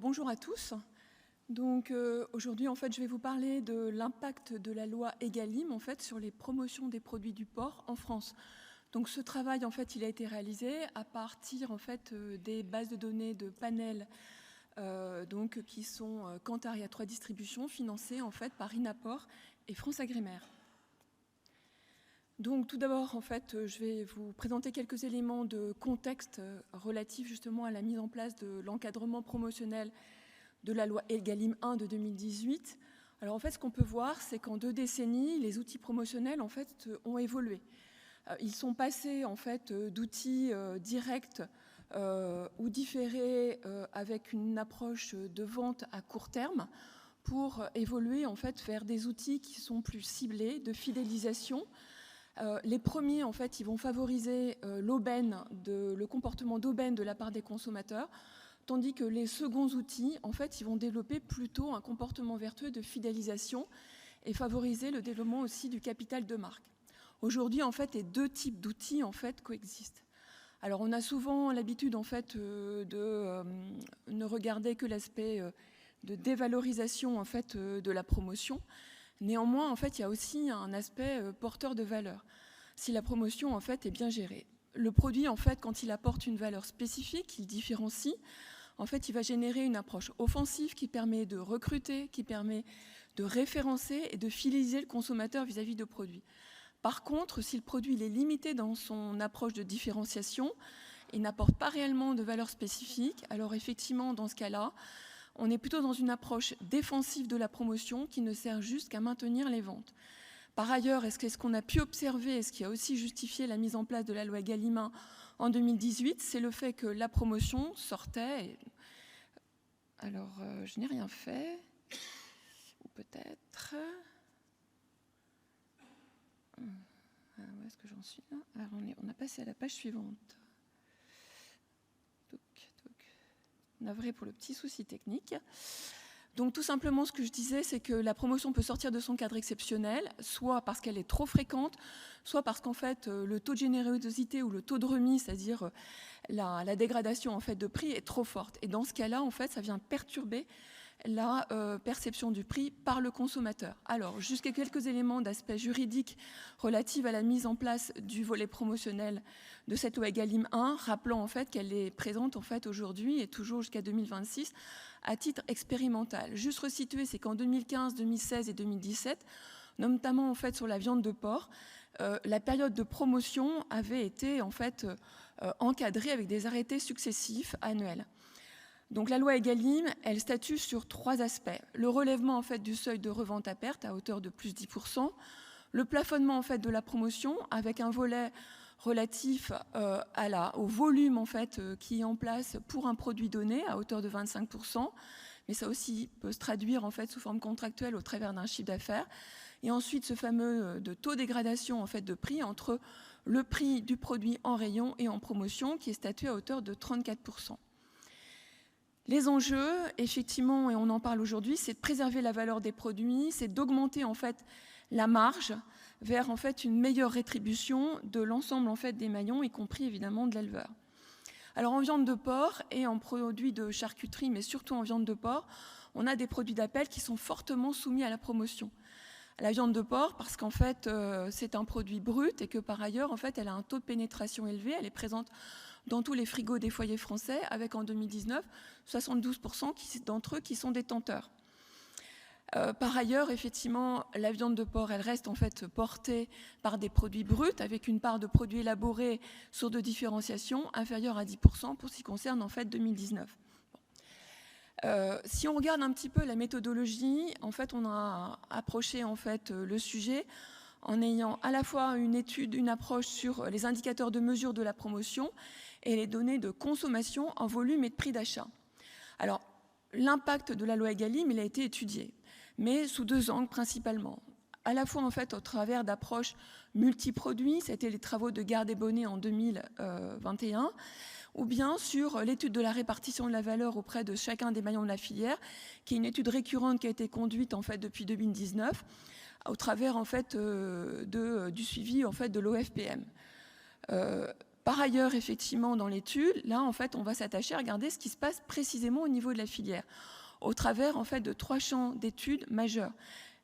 Bonjour à tous. Donc aujourd'hui, en fait, je vais vous parler de l'impact de la loi Egalim en fait sur les promotions des produits du porc en France. Donc ce travail, en fait, il a été réalisé à partir en fait des bases de données de panels donc qui sont Kantar 3 Distribution, financées en fait par Inaport et France Agrimaire. Donc tout d'abord, en fait, je vais vous présenter quelques éléments de contexte relatifs justement à la mise en place de l'encadrement promotionnel de la loi Egalim 1 de 2018. Alors en fait, ce qu'on peut voir, c'est qu'en 2 décennies, les outils promotionnels en fait ont évolué. Ils sont passés en fait d'outils directs ou différés avec une approche de vente à court terme pour évoluer en fait vers des outils qui sont plus ciblés de fidélisation. Les premiers, en fait, ils vont favoriser le comportement d'aubaine de la part des consommateurs, tandis que les seconds outils, en fait, ils vont développer plutôt un comportement vertueux de fidélisation et favoriser le développement aussi du capital de marque. Aujourd'hui, en fait, les deux types d'outils, en fait, coexistent. Alors, on a souvent l'habitude, en fait, de ne regarder que l'aspect de dévalorisation, en fait, de la promotion. Néanmoins, en fait, il y a aussi un aspect porteur de valeur, si la promotion, en fait, est bien gérée. Le produit, en fait, quand il apporte une valeur spécifique, il différencie, en fait, il va générer une approche offensive qui permet de recruter, qui permet de référencer et de fidéliser le consommateur vis-à-vis de produits. Par contre, si le produit il est limité dans son approche de différenciation et n'apporte pas réellement de valeur spécifique, alors effectivement, dans ce cas-là, on est plutôt dans une approche défensive de la promotion qui ne sert juste qu'à maintenir les ventes. Par ailleurs, est-ce qu'on a pu observer, et ce qui a aussi justifié la mise en place de la loi Egalim 1 en 2018, c'est le fait que la promotion sortait. Alors, je n'ai rien fait, ou peut-être. Où est-ce que j'en suis là? Alors, on a passé à la page suivante. Navré pour le petit souci technique. Donc tout simplement, ce que je disais, c'est que la promotion peut sortir de son cadre exceptionnel, soit parce qu'elle est trop fréquente, soit parce qu'en fait, le taux de générosité ou le taux de remise, c'est-à-dire la dégradation en fait, de prix est trop forte. Et dans ce cas-là, en fait, ça vient perturber la perception du prix par le consommateur. Alors, jusqu'à quelques éléments d'aspect juridique relatifs à la mise en place du volet promotionnel de cette loi Egalim 1, rappelant en fait qu'elle est présente en fait aujourd'hui et toujours jusqu'à 2026 à titre expérimental. Juste resituer, c'est qu'en 2015, 2016 et 2017, notamment en fait sur la viande de porc, la période de promotion avait été en fait encadrée avec des arrêtés successifs annuels. Donc la loi Egalim, elle statue sur 3 aspects. Le relèvement en fait du seuil de revente à perte à hauteur de plus 10%, le plafonnement en fait de la promotion avec un volet relatif au volume en fait qui est en place pour un produit donné à hauteur de 25%, mais ça aussi peut se traduire en fait sous forme contractuelle au travers d'un chiffre d'affaires. Et ensuite ce fameux de taux de dégradation en fait de prix entre le prix du produit en rayon et en promotion qui est statué à hauteur de 34%. Les enjeux, effectivement, et on en parle aujourd'hui, c'est de préserver la valeur des produits, c'est d'augmenter en fait la marge vers en fait une meilleure rétribution de l'ensemble en fait des maillons, y compris évidemment de l'éleveur. Alors en viande de porc et en produits de charcuterie, mais surtout en viande de porc, on a des produits d'appel qui sont fortement soumis à la promotion. La viande de porc, parce qu'en fait c'est un produit brut et que par ailleurs en fait elle a un taux de pénétration élevé, elle est présente dans tous les frigos des foyers français, avec en 2019 72% d'entre eux qui sont détenteurs. Par ailleurs, effectivement, la viande de porc, elle reste en fait portée par des produits bruts, avec une part de produits élaborés sur de différenciation inférieure à 10% pour ce qui concerne en fait 2019. Si on regarde un petit peu la méthodologie, en fait, on a approché en fait le sujet en ayant à la fois une approche sur les indicateurs de mesure de la promotion et les données de consommation en volume et de prix d'achat. Alors, l'impact de la loi Egalim, il a été étudié, mais sous 2 angles principalement. À la fois, en fait, au travers d'approches multiproduits, c'était les travaux de Gardé-Bonnet en 2021, ou bien sur l'étude de la répartition de la valeur auprès de chacun des maillons de la filière, qui est une étude récurrente qui a été conduite en fait depuis 2019, au travers en fait du suivi en fait de l'OFPM. Par ailleurs, effectivement, dans l'étude, là, en fait, on va s'attacher à regarder ce qui se passe précisément au niveau de la filière, au travers, en fait, de 3 champs d'études majeurs.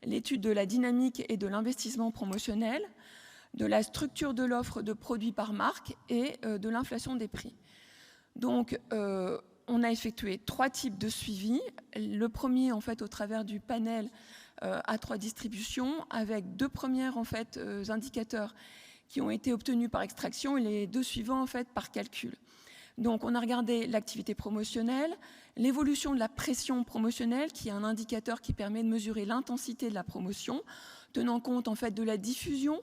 L'étude de la dynamique et de l'investissement promotionnel, de la structure de l'offre de produits par marque et de l'inflation des prix. Donc, on a effectué 3 types de suivi. Le premier, en fait, au travers du panel A3 distribution, avec 2 premiers, en fait, indicateurs qui ont été obtenus par extraction et les 2 suivants, en fait, par calcul. Donc, on a regardé l'activité promotionnelle, l'évolution de la pression promotionnelle, qui est un indicateur qui permet de mesurer l'intensité de la promotion, tenant compte, en fait, de la diffusion,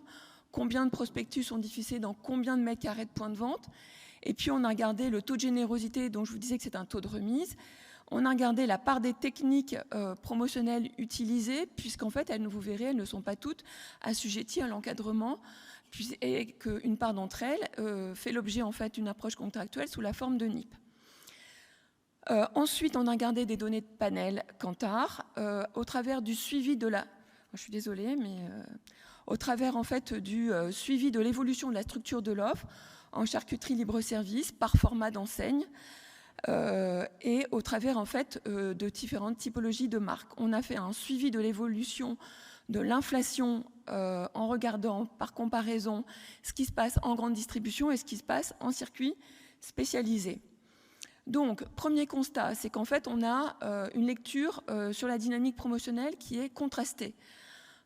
combien de prospectus sont diffusés dans combien de mètres carrés de points de vente. Et puis, on a regardé le taux de générosité, dont je vous disais que c'est un taux de remise. On a regardé la part des techniques promotionnelles utilisées, puisqu'en fait, vous verrez, elles ne sont pas toutes assujetties à l'encadrement, et qu'une part d'entre elles fait l'objet, en fait, d'une approche contractuelle sous la forme de NIP. Ensuite, on a regardé des données de panel Kantar au travers du suivi de la... Je suis désolée, mais... au travers, en fait, du suivi de l'évolution de la structure de l'offre en charcuterie libre-service par format d'enseigne et au travers, en fait, de différentes typologies de marques. On a fait un suivi de l'évolution de l'inflation en regardant par comparaison ce qui se passe en grande distribution et ce qui se passe en circuit spécialisé. Donc, premier constat, c'est qu'en fait, on a une lecture sur la dynamique promotionnelle qui est contrastée.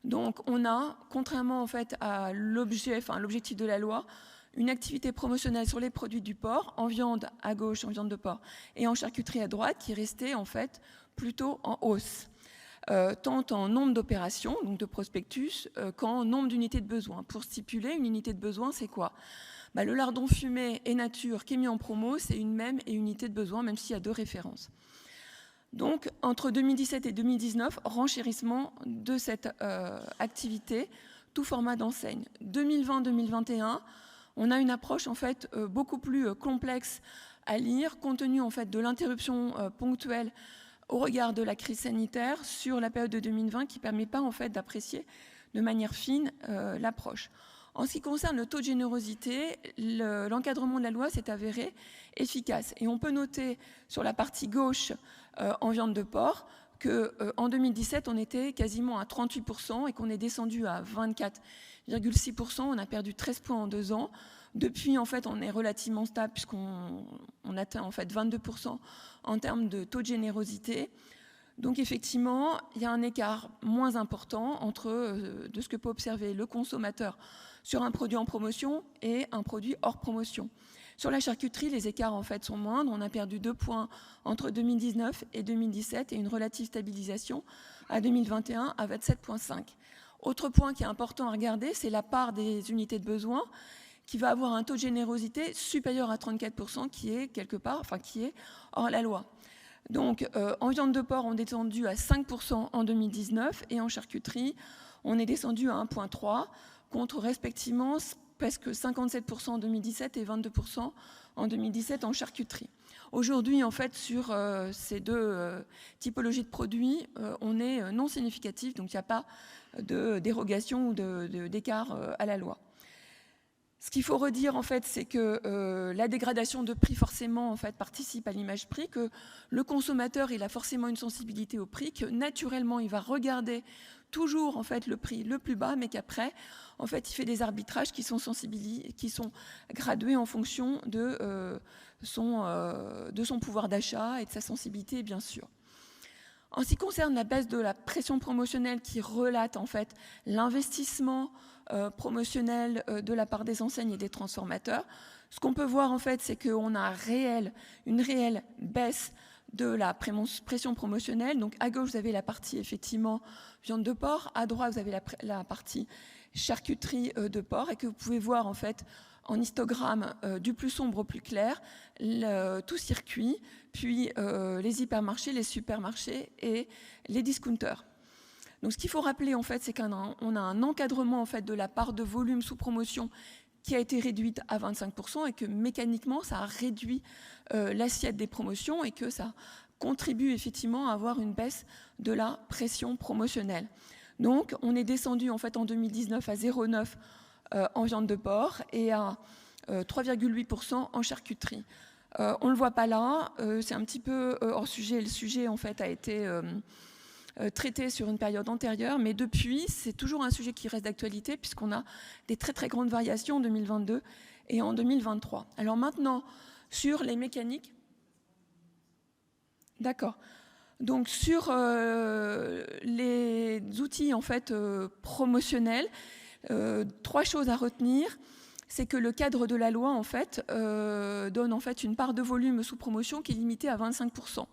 Donc, on a, contrairement en fait à l'objectif de la loi, une activité promotionnelle sur les produits du porc, en viande à gauche, en viande de porc, et en charcuterie à droite, qui est restée en fait plutôt en hausse, tant en nombre d'opérations, donc de prospectus, qu'en nombre d'unités de besoin. Pour stipuler, une unité de besoin, c'est quoi ? Le lardon fumé et nature qui est mis en promo, c'est une même et unité de besoin, même s'il y a 2 références. Donc, entre 2017 et 2019, renchérissement de cette activité, tout format d'enseigne. 2020-2021, on a une approche en fait beaucoup plus complexe à lire, compte tenu en fait de l'interruption ponctuelle au regard de la crise sanitaire sur la période de 2020, qui ne permet pas en fait d'apprécier de manière fine l'approche. En ce qui concerne le taux de générosité, l'encadrement de la loi s'est avéré efficace. Et on peut noter sur la partie gauche en viande de porc qu'en 2017, on était quasiment à 38% et qu'on est descendu à 24,6%. On a perdu 13 points en 2 ans. Depuis, en fait, on est relativement stable puisqu'on atteint en fait 22% en termes de taux de générosité. Donc effectivement, il y a un écart moins important entre de ce que peut observer le consommateur sur un produit en promotion et un produit hors promotion. Sur la charcuterie, les écarts en fait sont moindres. On a perdu 2 points entre 2019 et 2017 et une relative stabilisation à 2021 à 27,5. Autre point qui est important à regarder, c'est la part des unités de besoin qui va avoir un taux de générosité supérieur à 34%, qui est quelque part, enfin qui est hors la loi. Donc, en viande de porc, on est descendu à 5% en 2019 et en charcuterie, on est descendu à 1,3 contre respectivement presque 57% en 2017 et 22% en 2017 en charcuterie. Aujourd'hui, en fait, sur ces 2 typologies de produits, on est non significatif, donc il n'y a pas de dérogation ou d'écart à la loi. Ce qu'il faut redire, en fait, c'est que la dégradation de prix, forcément, en fait, participe à l'image prix, que le consommateur, il a forcément une sensibilité au prix, que naturellement, il va regarder toujours, en fait, le prix le plus bas, mais qu'après, en fait, il fait des arbitrages qui sont gradués en fonction de son pouvoir d'achat et de sa sensibilité, bien sûr. En ce qui concerne la baisse de la pression promotionnelle qui relate, en fait, l'investissement promotionnel de la part des enseignes et des transformateurs, ce qu'on peut voir, en fait, c'est qu'on a une réelle baisse de la pression promotionnelle. Donc, à gauche, vous avez la partie, effectivement, viande de porc. À droite, vous avez la partie charcuterie de porc et que vous pouvez voir, en fait, en histogramme du plus sombre au plus clair, tout circuit, puis les hypermarchés, les supermarchés et les discounters. Donc, ce qu'il faut rappeler, en fait, c'est qu'on a un encadrement, en fait, de la part de volume sous promotion qui a été réduite à 25% et que mécaniquement, ça a réduit l'assiette des promotions et que ça contribue effectivement à avoir une baisse de la pression promotionnelle. Donc, on est descendu, en fait, en 2019 à 0,9 en viande de porc et à 3,8% en charcuterie. On ne le voit pas là, c'est un petit peu hors sujet. Le sujet, en fait, a été traité sur une période antérieure, mais depuis, c'est toujours un sujet qui reste d'actualité, puisqu'on a des très, très grandes variations en 2022 et en 2023. Alors maintenant, sur les mécaniques. D'accord. Donc sur les outils en fait promotionnels, 3 choses à retenir. C'est que le cadre de la loi en fait donne en fait une part de volume sous promotion qui est limitée à 25%.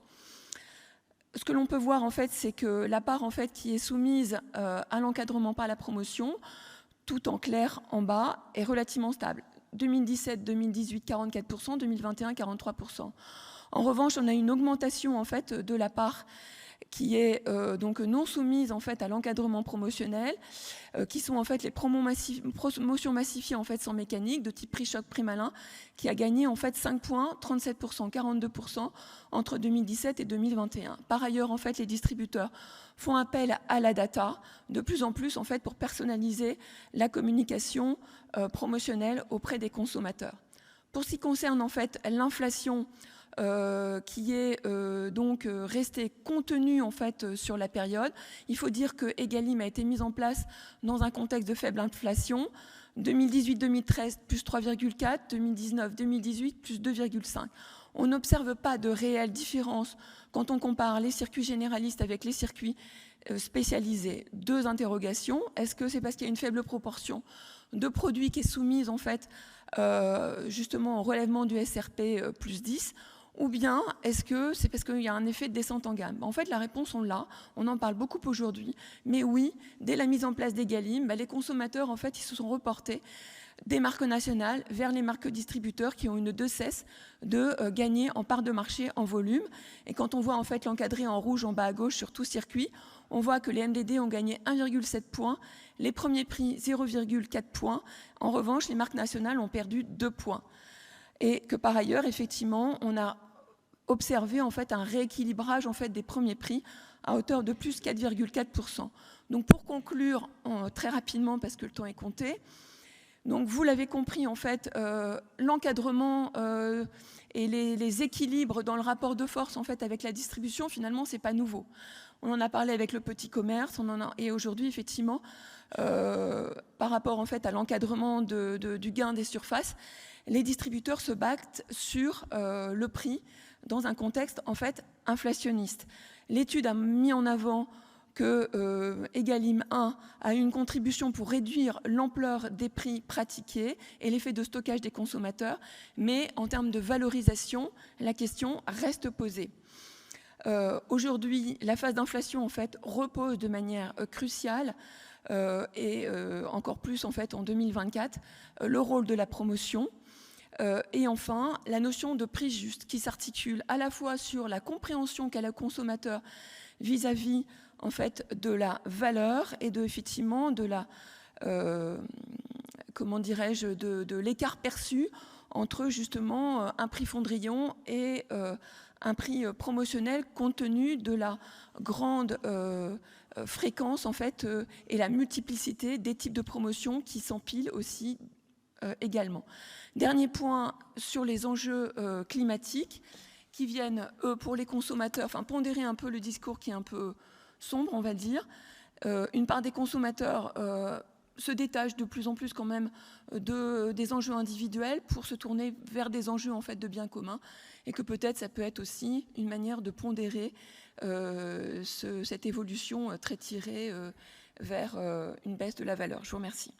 Ce que l'on peut voir en fait, c'est que la part en fait qui est soumise à l'encadrement par la promotion, tout en clair en bas, est relativement stable. 2017, 2018, 44%, 2021, 43%. En revanche, on a une augmentation en fait de la part qui est donc non soumise en fait à l'encadrement promotionnel, qui sont en fait les promotions massifiées en fait sans mécanique de type prix choc, prix malin, qui a gagné en fait 5 points, 37%, 42% entre 2017 et 2021. Par ailleurs, en fait, les distributeurs font appel à la data de plus en plus en fait pour personnaliser la communication promotionnelle auprès des consommateurs. Pour ce qui concerne en fait l'inflation, qui est donc resté contenu en fait sur la période. Il faut dire que Egalim a été mise en place dans un contexte de faible inflation. 2018-2013 plus 3,4, 2019-2018 plus 2,5. On n'observe pas de réelle différence quand on compare les circuits généralistes avec les circuits spécialisés. 2 interrogations. Est-ce que c'est parce qu'il y a une faible proportion de produits qui est soumise en fait justement au relèvement du SRP plus 10, ou bien est-ce que c'est parce qu'il y a un effet de descente en gamme? En fait, la réponse, on l'a, on en parle beaucoup aujourd'hui, mais oui, dès la mise en place d'Egalim, les consommateurs, en fait, ils se sont reportés des marques nationales vers les marques distributeurs qui ont une de cesse de gagner en part de marché en volume. Et quand on voit en fait l'encadré en rouge en bas à gauche sur tout circuit, on voit que les MDD ont gagné 1,7 points, les premiers prix 0,4 points. En revanche, les marques nationales ont perdu 2 points. Et que par ailleurs, effectivement, on a observé en fait un rééquilibrage en fait des premiers prix à hauteur de plus 4,4%. Donc pour conclure très rapidement, parce que le temps est compté, donc vous l'avez compris en fait, l'encadrement et les équilibres dans le rapport de force en fait avec la distribution, finalement c'est pas nouveau. On en a parlé avec le petit commerce, et aujourd'hui effectivement par rapport en fait à l'encadrement du gain des surfaces, les distributeurs se battent sur le prix dans un contexte en fait inflationniste. L'étude a mis en avant que Egalim 1 a une contribution pour réduire l'ampleur des prix pratiqués et l'effet de stockage des consommateurs, mais en termes de valorisation, la question reste posée. Aujourd'hui, la phase d'inflation en fait repose de manière cruciale et encore plus en fait en 2024 le rôle de la promotion. Et enfin, la notion de prix juste qui s'articule à la fois sur la compréhension qu'a le consommateur vis-à-vis en fait de la valeur et effectivement de la comment dirais-je de l'écart perçu entre justement un prix Fondrillon et un prix promotionnel compte tenu de la grande fréquence en fait et la multiplicité des types de promotions qui s'empilent aussi également. Dernier point sur les enjeux climatiques qui viennent, pour les consommateurs, enfin pondérer un peu le discours qui est un peu sombre, on va dire. Une part des consommateurs se détache de plus en plus quand même des enjeux individuels pour se tourner vers des enjeux en fait de bien commun, et que peut-être ça peut être aussi une manière de pondérer cette évolution très tirée vers une baisse de la valeur. Je vous remercie.